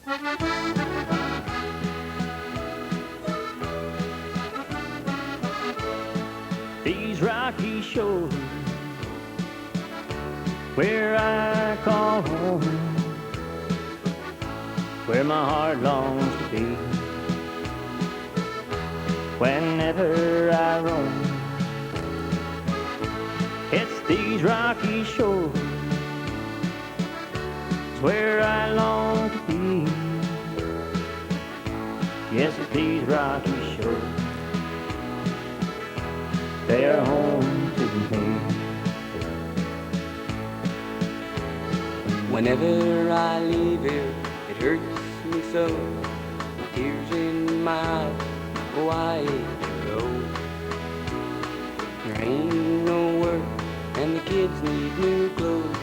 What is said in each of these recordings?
These rocky shores where I call home, where my heart longs to be. Whenever I roam, it's these rocky shores, it's where I long to be. Yes, it's these rocky shores, they are home to me. Whenever I leave here, it hurts me so. The tears in my eyes, oh, I hate to go. There ain't no work, and the kids need new clothes.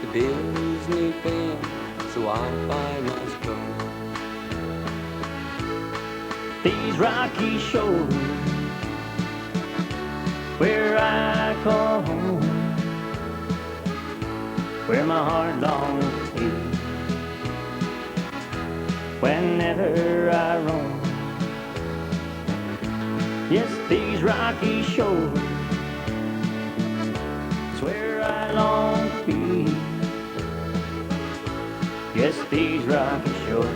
The bills need paying, so I must go. These rocky shores where I call home, where my heart longs to be. Whenever I roam, yes, these rocky shores, it's where I long to be. Yes, these rocky shores,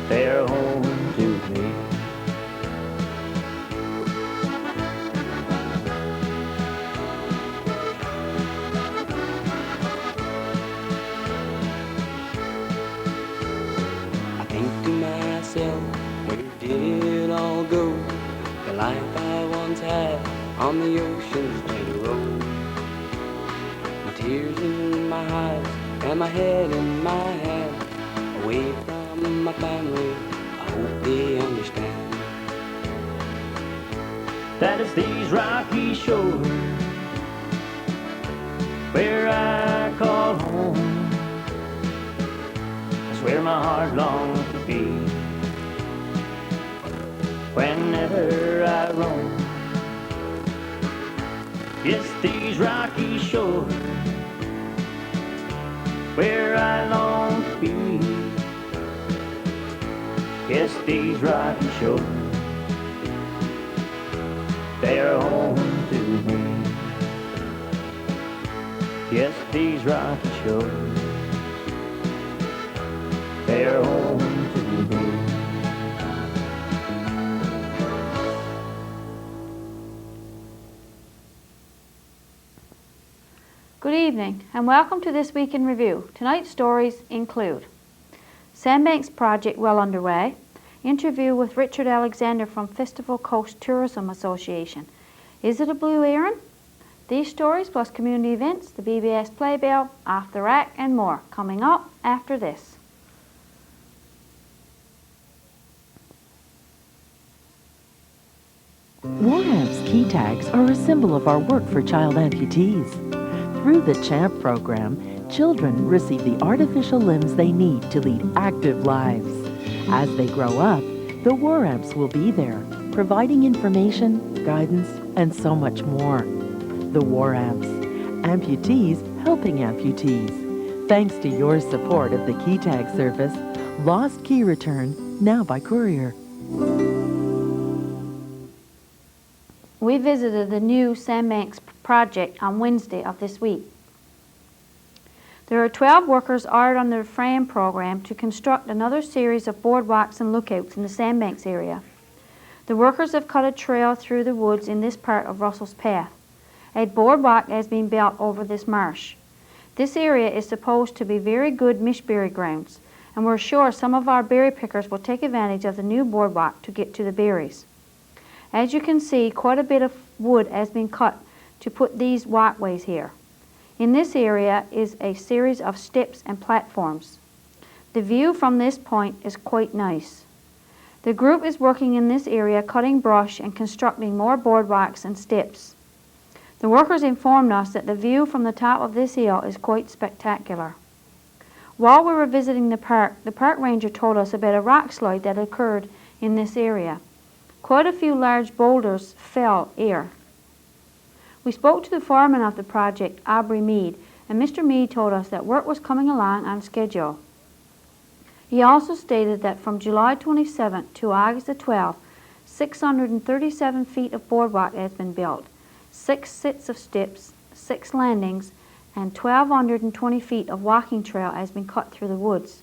they're home to me. Where did it all go? The life I once had on the ocean's gentle road. My tears in my eyes and my head in my hand, away from my family, I hope they understand. That is these rocky shores where I call home, it's where my heart longs to be. Whenever I roam, yes, these rocky shores where I long to be. Yes, these rocky shores, they are home to me. Yes, these rocky shores, they are home to me. Good evening and welcome to This Week in Review. Tonight's stories include Sandbanks project well underway, interview with Richard Alexander from Festival Coast Tourism Association. Is it a blue heron? These stories plus community events, the BBS Playbill, Off the Rack and more coming up after this. WARAMP's key tags are a symbol of our work for child amputees. Through the CHAMP program, children receive the artificial limbs they need to lead active lives. As they grow up, the WARAMPs will be there, providing information, guidance, and so much more. The WARAMPs, amputees helping amputees. Thanks to your support of the key tag service, lost key return now by courier. We visited the new Sandbanks project on Wednesday of this week. There are 12 workers hired under the FRAM program to construct another series of boardwalks and lookouts in the Sandbanks area. The workers have cut a trail through the woods in this part of Russell's Path. A boardwalk has been built over this marsh. This area is supposed to be very good mishberry grounds, and we're sure some of our berry pickers will take advantage of the new boardwalk to get to the berries. As you can see, quite a bit of wood has been cut to put these walkways here. In this area is a series of steps and platforms. The view from this point is quite nice. The group is working in this area cutting brush and constructing more boardwalks and steps. The workers informed us that the view from the top of this hill is quite spectacular. While we were visiting the park ranger told us about a rock slide that occurred in this area. Quite a few large boulders fell here. We spoke to the foreman of the project, Aubrey Mead, and Mr. Mead told us that work was coming along on schedule. He also stated that from July 27th to August the 12th, 637 feet of boardwalk has been built, 6 sets of steps, 6 landings, and 1,220 feet of walking trail has been cut through the woods.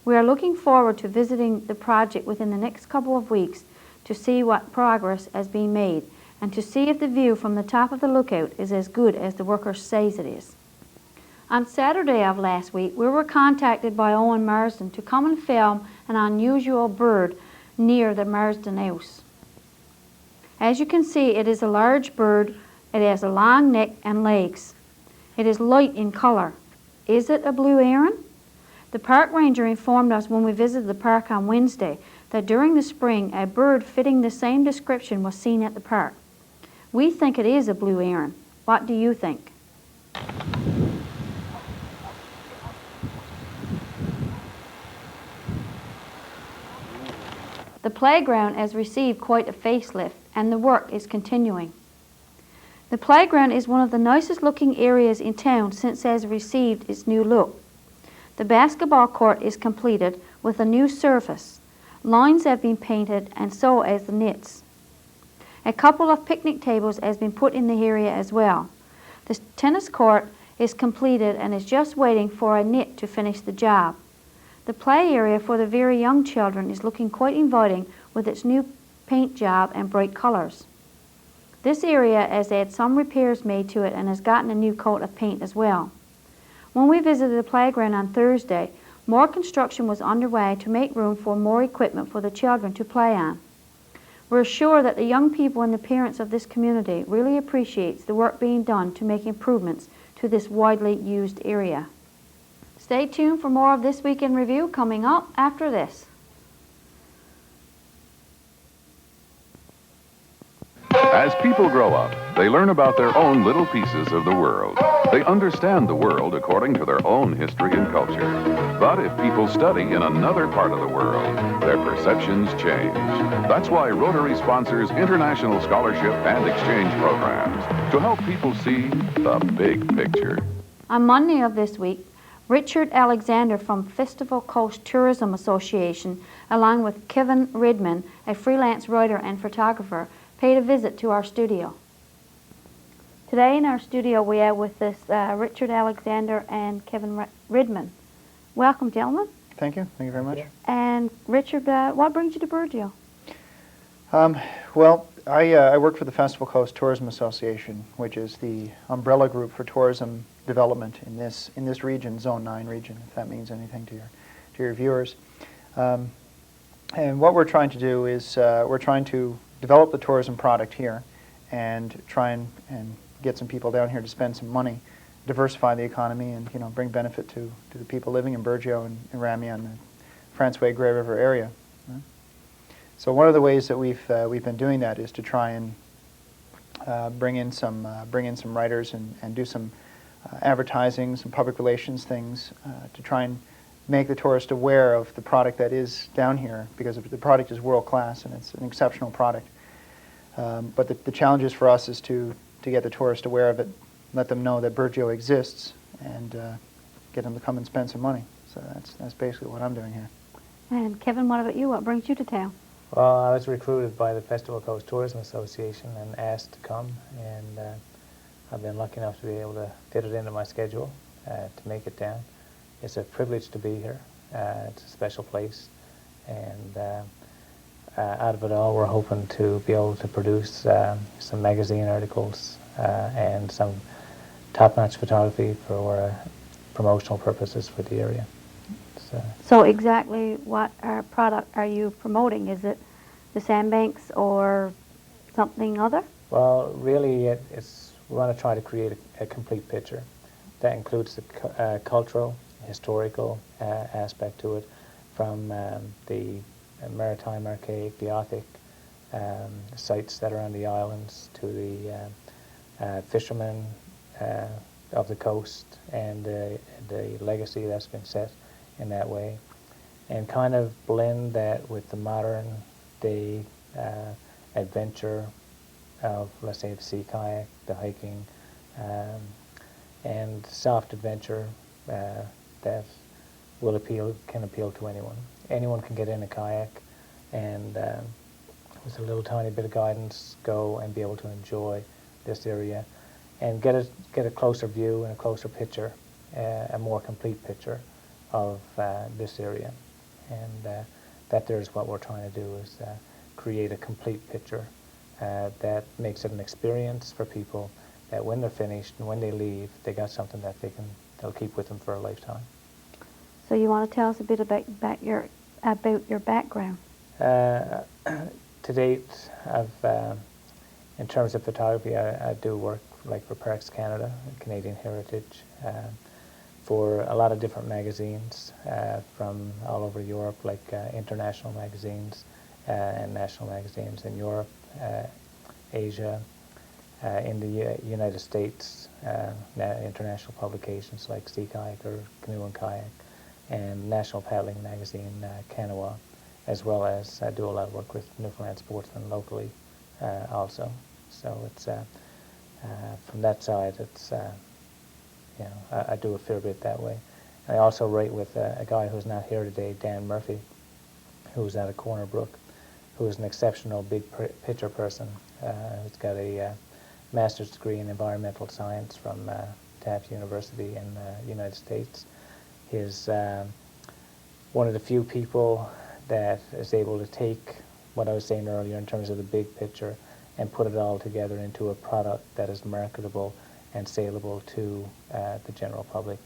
We are looking forward to visiting the project within the next couple of weeks to see what progress has been made and to see if the view from the top of the lookout is as good as the workers say it is. On Saturday of last week, we were contacted by Owen Marsden to come and film an unusual bird near the Marsden house. As you can see, it is a large bird. It has a long neck and legs. It is light in color. Is it a blue heron? The park ranger informed us when we visited the park on Wednesday that during the spring a bird fitting the same description was seen at the park. We think it is a blue heron. What do you think? The playground has received quite a facelift and the work is continuing. The playground is one of the nicest looking areas in town since it has received its new look. The basketball court is completed with a new surface. Lines have been painted and so has the nets. A couple of picnic tables has been put in the area as well. The tennis court is completed and is just waiting for a net to finish the job. The play area for the very young children is looking quite inviting with its new paint job and bright colors. This area has had some repairs made to it and has gotten a new coat of paint as well. When we visited the playground on Thursday, more construction was underway to make room for more equipment for the children to play on. We're sure that the young people and the parents of this community really appreciates the work being done to make improvements to this widely used area. Stay tuned for more of This Week in Review coming up after this. As people grow up, they learn about their own little pieces of the world. They understand the world according to their own history and culture. But if people study in another part of the world, their perceptions change. That's why Rotary sponsors international scholarship and exchange programs to help people see the big picture. On Monday of this week, Richard Alexander from Festival Coast Tourism Association, along with Kevin Redman, a freelance writer and photographer, paid a visit to our studio. Today in our studio we have with us Richard Alexander and Kevin Redman. Welcome, gentlemen. Thank you very much. And Richard, what brings you to Burgeo? Well, I work for the Festival Coast Tourism Association, which is the umbrella group for tourism development in this region, Zone 9 region, if that means anything to your viewers. And what we're trying to do is we're trying to develop the tourism product here and try and get some people down here to spend some money, diversify the economy, and bring benefit to the people living in Burgeo and Ramier and the Francois Grey River area. So one of the ways that we've been doing that is to try and bring in some writers and do some advertising, some public relations things to try and make the tourist aware of the product that is down here, because the product is world class and it's an exceptional product. But the challenge for us is to get the tourist aware of it, let them know that Burgeo exists, and get them to come and spend some money. So that's basically what I'm doing here. And Kevin, what about you? What brings you to town? Well, I was recruited by the Festival Coast Tourism Association and asked to come, and I've been lucky enough to be able to fit it into my schedule to make it down. It's a privilege to be here. It's a special place, and out of it all, we're hoping to be able to produce some magazine articles and some top-notch photography for promotional purposes for the area. So exactly what product are you promoting? Is it the sandbanks or something other? Well, really, we want to try to create a complete picture. That includes the cultural, historical aspect to it, from the maritime, archaic, Beothic sites that are on the islands, to the fishermen of the coast and the legacy that's been set in that way, and kind of blend that with the modern day adventure of, let's say, the sea kayak, the hiking, and soft adventure that can appeal to anyone. Anyone can get in a kayak and with a little tiny bit of guidance go and be able to enjoy this area and get a closer view and a closer picture, a more complete picture of this area. And that there is what we're trying to do, is create a complete picture that makes it an experience for people, that when they're finished and when they leave, they got something that they'll keep with them for a lifetime. So you want to tell us a bit about your background? To date, in terms of photography, I do work like for Parks Canada, Canadian Heritage, for a lot of different magazines from all over Europe, like international magazines and national magazines in Europe, Asia, in the United States, international publications like Sea Kayaker, Canoe and Kayak, and National Paddling Magazine, Canoa, as well as I do a lot of work with Newfoundland Sportsman locally also. So it's from that side, it's I do a fair bit that way. And I also write with a guy who's not here today, Dan Murphy, who's out of Corner Brook, who is an exceptional big picture person. Who's got a master's degree in environmental science from Taft University in the United States. He's one of the few people that is able to take what I was saying earlier in terms of the big picture and put it all together into a product that is marketable and saleable to the general public.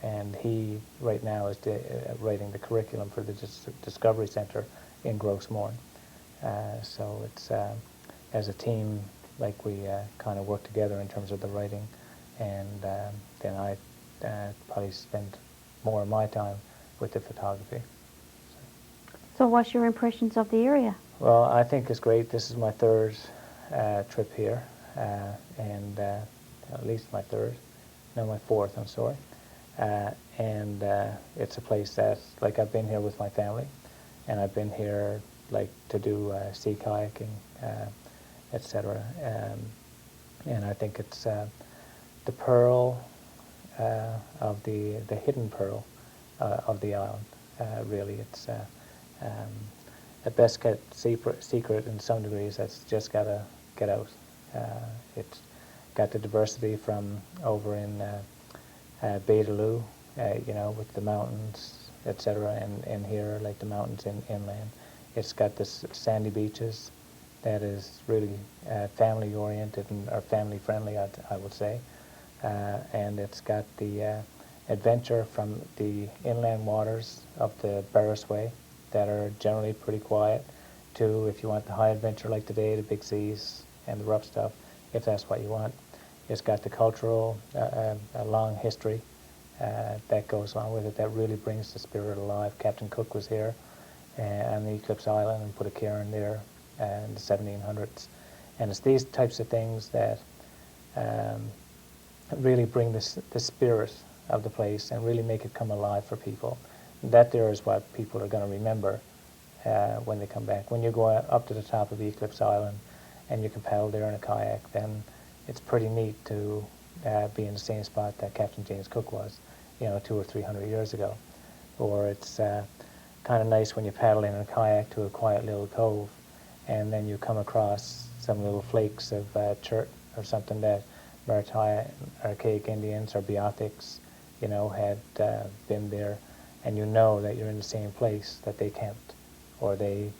And he, right now, is writing the curriculum for the Discovery Center in Gross Mourne. So it's, as a team, like we kind of work together in terms of the writing, and then I probably spend more of my time with the photography. So what's your impressions of the area? Well, I think it's great. This is my third trip here, and at least my fourth, I'm sorry. And it's a place that, like, I've been here with my family, and I've been here, like, to do sea kayaking, etc. And I think it's the pearl of the hidden pearl of the island. Really, it's the best kept secret in some degrees that's just got to get out. It's got the diversity from over in Baydaloo, with the mountains, etc., and here, like the mountains inland. It's got this sandy beaches that is really family-oriented or family-friendly, I would say. And it's got the adventure from the inland waters of the Barrisway that are generally pretty quiet, to, if you want the high adventure like today, the big seas and the rough stuff, if that's what you want. It's got the cultural, a long history that goes along with it that really brings the spirit alive. Captain Cook was here on the Eclipse Island and put a cairn there in the 1700s. And it's these types of things that really bring the spirit of the place and really make it come alive for people. That there is what people are going to remember when they come back. When you go up to the top of the Eclipse Island and you can paddle there in a kayak, then it's pretty neat to be in the same spot that Captain James Cook was, 200 or 300 years ago. Or it's kind of nice when you paddle in a kayak to a quiet little cove, and then you come across some little flakes of chert or something that maritime archaic Indians or Beothics, had been there, and you know that you're in the same place that they camped, or they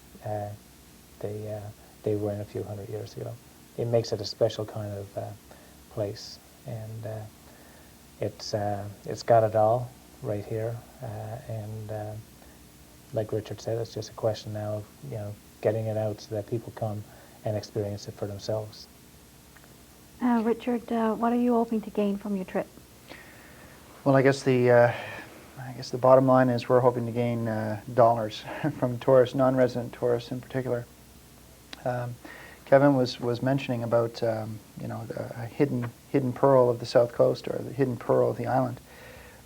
were in a few hundred years ago. It makes it a special kind of place, and it's got it all right here. And like Richard said, it's just a question now of getting it out so that people come and experience it for themselves. Richard, what are you hoping to gain from your trip? Well, I guess the bottom line is we're hoping to gain dollars from tourists, non-resident tourists in particular. Kevin was mentioning about the hidden pearl of the South Coast, or the hidden pearl of the island.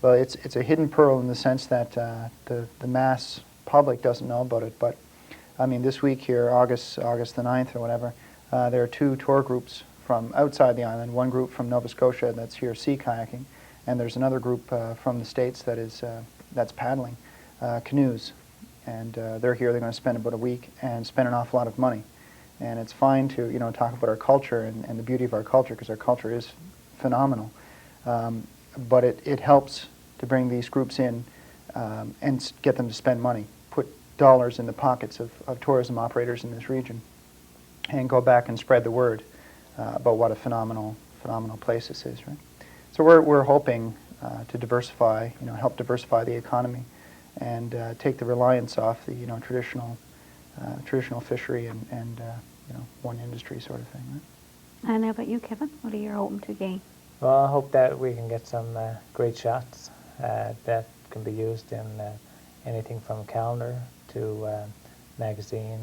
Well, it's a hidden pearl in the sense that the mass public doesn't know about it. But I mean, this week here, August the 9th or whatever, there are two tour groups from outside the island. One group from Nova Scotia that's here sea kayaking, And there's another group from the States that's paddling canoes. And they're here. They're going to spend about a week and spend an awful lot of money. And it's fine to talk about our culture and the beauty of our culture, because our culture is phenomenal. But it helps to bring these groups in and get them to spend money, put dollars in the pockets of tourism operators in this region, and go back and spread the word about what a phenomenal place this is, right? So we're hoping to diversify, help diversify the economy, and take the reliance off the traditional fishery and one industry sort of thing, right? And how about you, Kevin? What are you hoping to gain? Well, I hope that we can get some great shots that can be used in anything from calendar to magazine,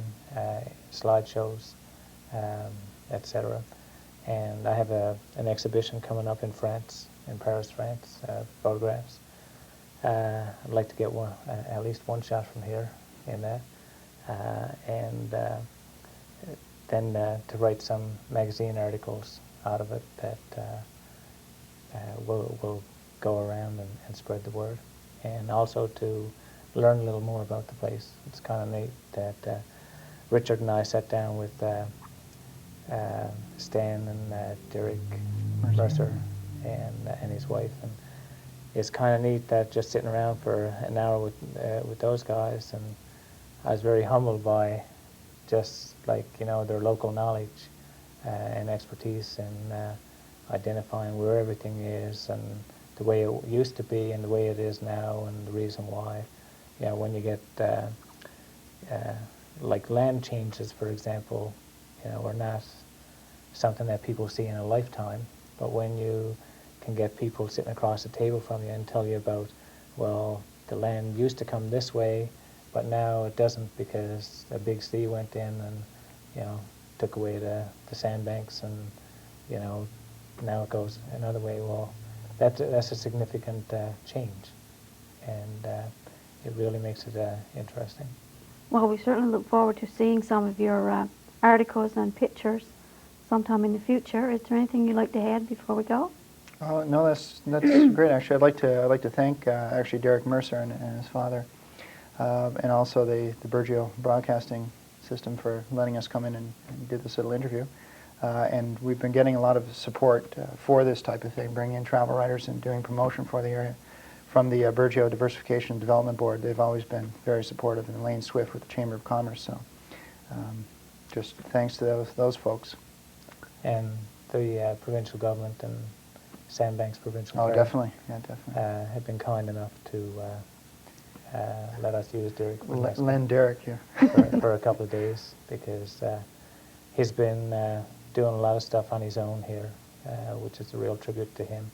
slideshows, etc. And I have an exhibition coming up in France, in Paris, France, photographs. I'd like to get at least one shot from here in that, and then to write some magazine articles out of it that will go around and spread the word, and also to learn a little more about the place. It's kind of neat that Richard and I sat down with Stan and Derek Mercer and his wife, and it's kind of neat that just sitting around for an hour with those guys, and I was very humbled by just their local knowledge and expertise in identifying where everything is and the way it used to be and the way it is now and the reason why. When you get like land changes, for example, are not something that people see in a lifetime, but when you can get people sitting across the table from you and tell you about, well, the land used to come this way, but now it doesn't because a big sea went in and took away the sandbanks, and now it goes another way. Well, that's a significant change, and it really makes it interesting. Well, we certainly look forward to seeing some of your articles and pictures sometime in the future. Is there anything you'd like to add before we go? No, that's great. Actually, I'd like to thank actually Derek Mercer and his father, and also the Burgeo Broadcasting System for letting us come in and do this little interview. And we've been getting a lot of support for this type of thing, bringing in travel writers and doing promotion for the area. From the Burgeo Diversification and Development Board, they've always been very supportive, and Lane Swift with the Chamber of Commerce. So just thanks to those folks. And the provincial government and Sandbanks Provincial Oh, definitely. Yeah, definitely. Have been kind enough to let us use Derek. Lend Derek here. for a couple of days, because he's been doing a lot of stuff on his own here, which is a real tribute to him.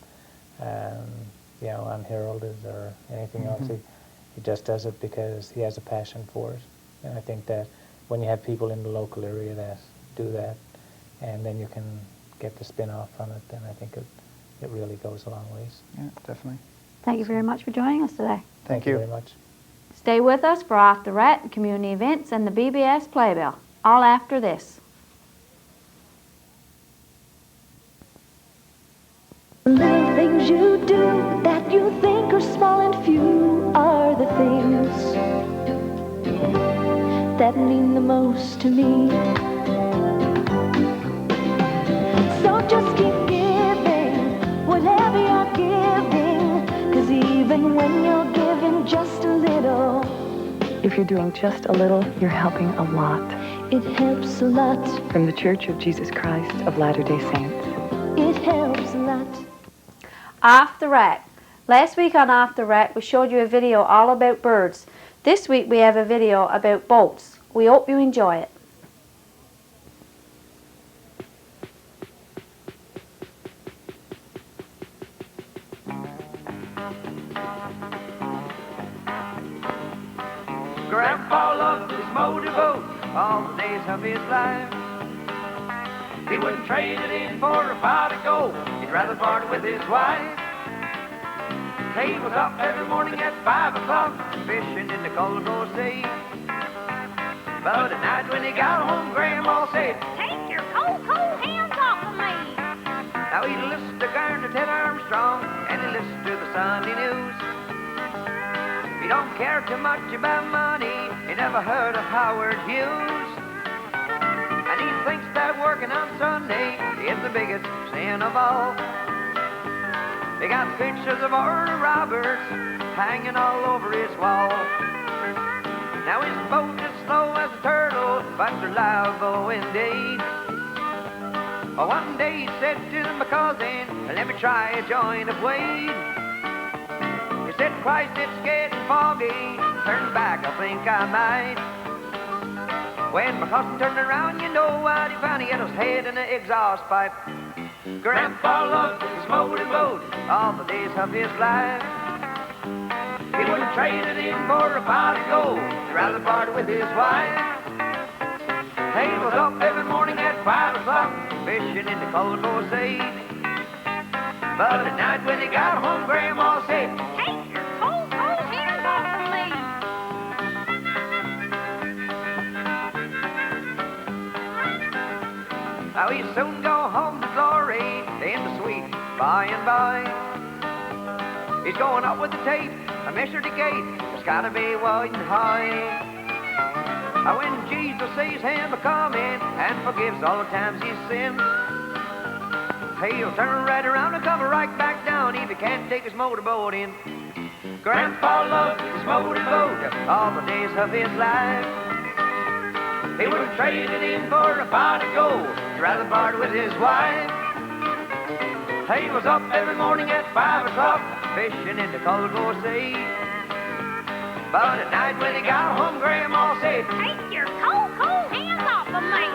Unheralded or anything else. He just does it because he has a passion for it. And I think that when you have people in the local area that do that, and then you can get the spin-off from it, then I think it really goes a long ways. Yeah, definitely. Thank you very much for joining us today. Thank you very much. Stay with us for Off the Rat, community events, and the BBS Playbill, all after this. Little things you do that you think are small and few are the things that mean the most to me. So just keep giving whatever you're giving, 'cause even when you're giving just a little, if you're doing just a little, you're helping a lot. it helps a lot. From the Church of Jesus Christ of Latter-day Saints. It helps a lot. Off the Rack. Last week on Off the Rack, we showed you a video all about birds. This week we have a video about boats. We hope you enjoy it. Grandpa loved his motorboat all the days of his life. He wouldn't trade it in for a pot of gold. He'd rather part with his wife. He was up every morning at 5 o'clock, fishing in the Colorado Sea. But at night when he got home, Grandma said, "Take your cold, cold hands off of me." now he listened to Garnet Ted Armstrong, and he listened to Sunday news. He don't care too much about money. He never heard of Howard Hughes. And he thinks that working on Sunday is the biggest sin of all. They got pictures of Oral Roberts hanging all over his wall. Now his boat is slow as a turtle, but reliable though indeed. One day he said to my cousin, let me try a joint of weed. He said, Christ, it's getting foggy. Turn back, I think I might. When my cousin turned around, you know what he found? He had his head in the exhaust pipe. Grandpa loved his motorboat all the days of his life. He wouldn't trade it in for a pot of gold. He'd rather part with his wife. He was up every morning at 5 o'clock, fishing in the cold Sea. But at night when he got home, Grandma said, Take your cold, cold hands off of me. now he'd soon go home to glory, in the sweet by and by. He's going up with the tape, a measure the gate, it's gotta be wide and high. When Jesus sees him a-coming and forgives all the times he's sinned, he'll turn right around and come right back down if he can't take his motorboat in. Grandpa loved his motorboat all the days of his life. He wouldn't trade it in for a pot of gold, he'd rather part with his wife. He was up every morning at 5 o'clock, fishing in the cold Sea. But at night when he got home, Grandma said, Take your cold, cold hands off of me.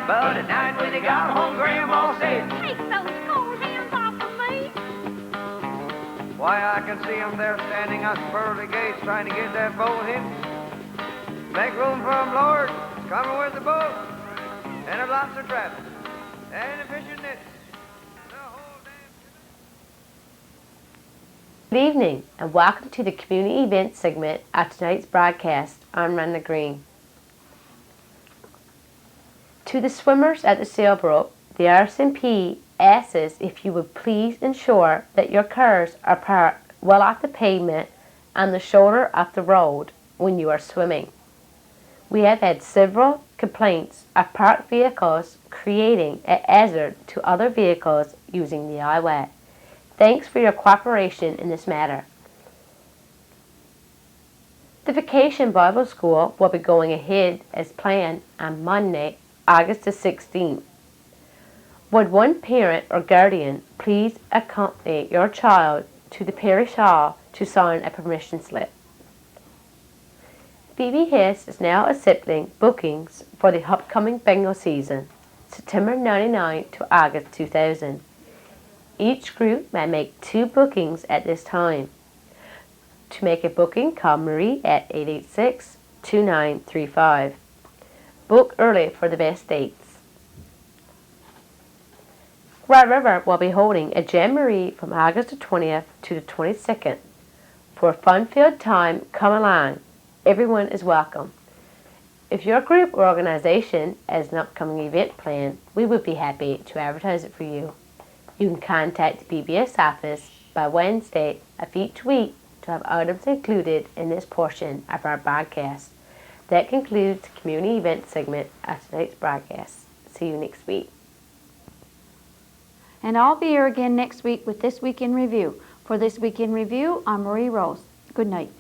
but at night when he got home, Grandma said, Take those cold hands off of me. why, I can see him there standing on pearly gates trying to get that boat in. Make room for him, Lord. It's coming with the boat. And there's lots of traffic. And the fishing nets. The whole damn... Good evening, and welcome to the community event segment of tonight's broadcast. I'm Rhonda Green. To the swimmers at the sailboat, the RSMP asks us if you would please ensure that your cars are parked well off the pavement and the shoulder of the road when you are swimming. We have had several complaints of parked vehicles creating a hazard to other vehicles using the highway. Thanks for your cooperation in this matter. The Vacation Bible School will be going ahead as planned on Monday, August the 16th. Would one parent or guardian please accompany your child to the parish hall to sign a permission slip? Phoebe Hess is now accepting bookings for the upcoming bingo season, September 99 to August 2000. Each group may make 2 bookings at this time. To make a booking, call Marie at 886-2935. Book early for the best dates. Red River will be holding a Jamboree from August the 20th to the 22nd. For a fun-filled time, come along. Everyone is welcome. If your group or organization has an upcoming event planned, we would be happy to advertise it for you. You can contact the PBS office by Wednesday of each week to have items included in this portion of our broadcast. That concludes the community event segment of tonight's broadcast. See you next week. And I'll be here again next week with This Week in Review. For This Week in Review, I'm Marie Rose. Good night.